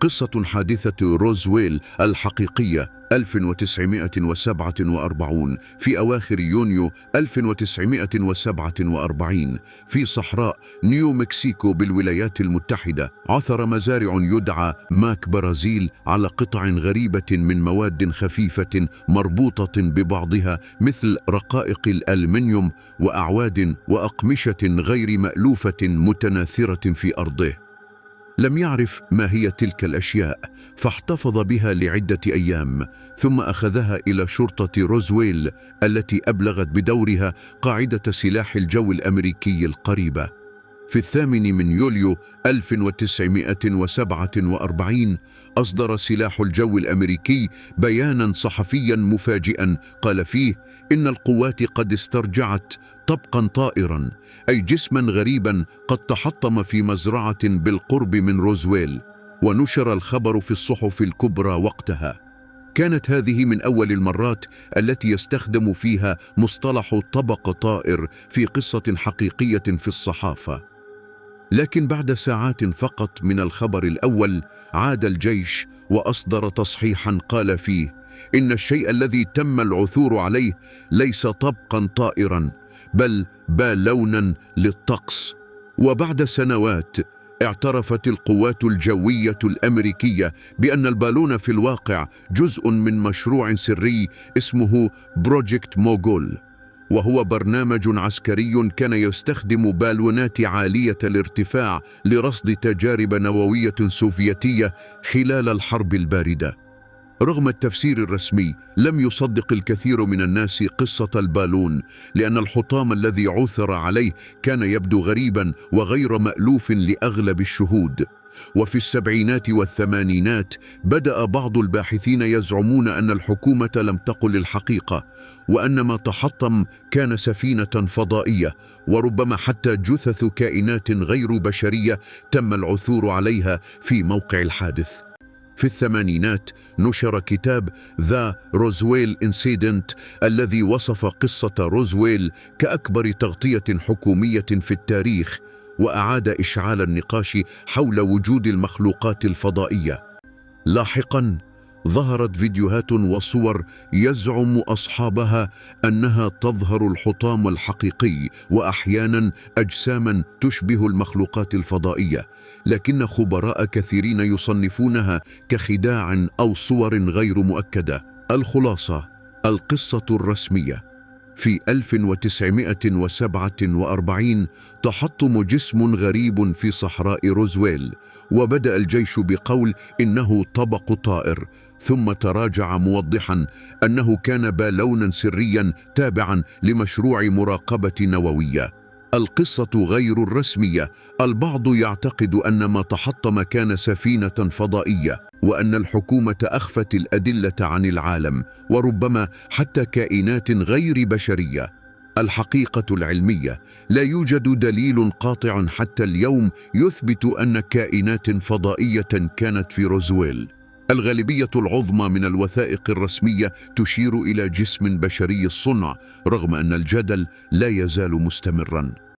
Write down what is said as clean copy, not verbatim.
قصة حادثة روزويل الحقيقية 1947 في أواخر يونيو 1947 في صحراء نيو مكسيكو بالولايات المتحدة. عثر مزارع يدعى ماك برازيل على قطع غريبة من مواد خفيفة مربوطة ببعضها مثل رقائق الألمنيوم وأعواد وأقمشة غير مألوفة متناثرة في أرضه. لم يعرف ما هي تلك الأشياء، فاحتفظ بها لعدة أيام، ثم أخذها إلى شرطة روزويل التي أبلغت بدورها قاعدة سلاح الجو الأمريكي القريبة. في 8 يوليو 1947 أصدر سلاح الجو الأمريكي بياناً صحفياً مفاجئاً قال فيه إن القوات قد استرجعت طبقاً طائراً، أي جسماً غريباً قد تحطم في مزرعة بالقرب من روزويل، ونشر الخبر في الصحف الكبرى وقتها. كانت هذه من أول المرات التي يستخدم فيها مصطلح طبق طائر في قصة حقيقية في الصحافة. لكن بعد ساعات فقط من الخبر الأول عاد الجيش وأصدر تصحيحاً قال فيه إن الشيء الذي تم العثور عليه ليس طبقاً طائراً بل بالوناً للطقس. وبعد سنوات اعترفت القوات الجوية الأمريكية بأن البالون في الواقع جزء من مشروع سري اسمه بروجكت موغول، وهو برنامج عسكري كان يستخدم بالونات عالية الارتفاع لرصد تجارب نووية سوفيتية خلال الحرب الباردة. رغم التفسير الرسمي، لم يصدق الكثير من الناس قصة البالون، لأن الحطام الذي عثر عليه كان يبدو غريباً وغير مألوف لأغلب الشهود. وفي السبعينات والثمانينات بدأ بعض الباحثين يزعمون أن الحكومة لم تقل الحقيقة، وأن ما تحطم كان سفينة فضائية، وربما حتى جثث كائنات غير بشرية تم العثور عليها في موقع الحادث. في الثمانينات نشر كتاب ذا روزويل إنسيدنت الذي وصف قصة روزويل كأكبر تغطية حكومية في التاريخ، وأعاد إشعال النقاش حول وجود المخلوقات الفضائية. لاحقاً ظهرت فيديوهات وصور يزعم أصحابها أنها تظهر الحطام الحقيقي وأحياناً أجساماً تشبه المخلوقات الفضائية، لكن خبراء كثيرين يصنفونها كخداع أو صور غير مؤكدة. الخلاصة: القصة الرسمية: في 1947 تحطم جسم غريب في صحراء روزويل، وبدأ الجيش بقول إنه طبق طائر، ثم تراجع موضحاً أنه كان بالوناً سرياً تابعاً لمشروع مراقبة نووية. القصة غير الرسمية: البعض يعتقد أن ما تحطم كان سفينة فضائية، وأن الحكومة أخفت الأدلة عن العالم، وربما حتى كائنات غير بشرية. الحقيقة العلمية: لا يوجد دليل قاطع حتى اليوم يثبت أن كائنات فضائية كانت في روزويل. الغالبية العظمى من الوثائق الرسمية تشير إلى جسم بشري الصنع، رغم أن الجدل لا يزال مستمراً.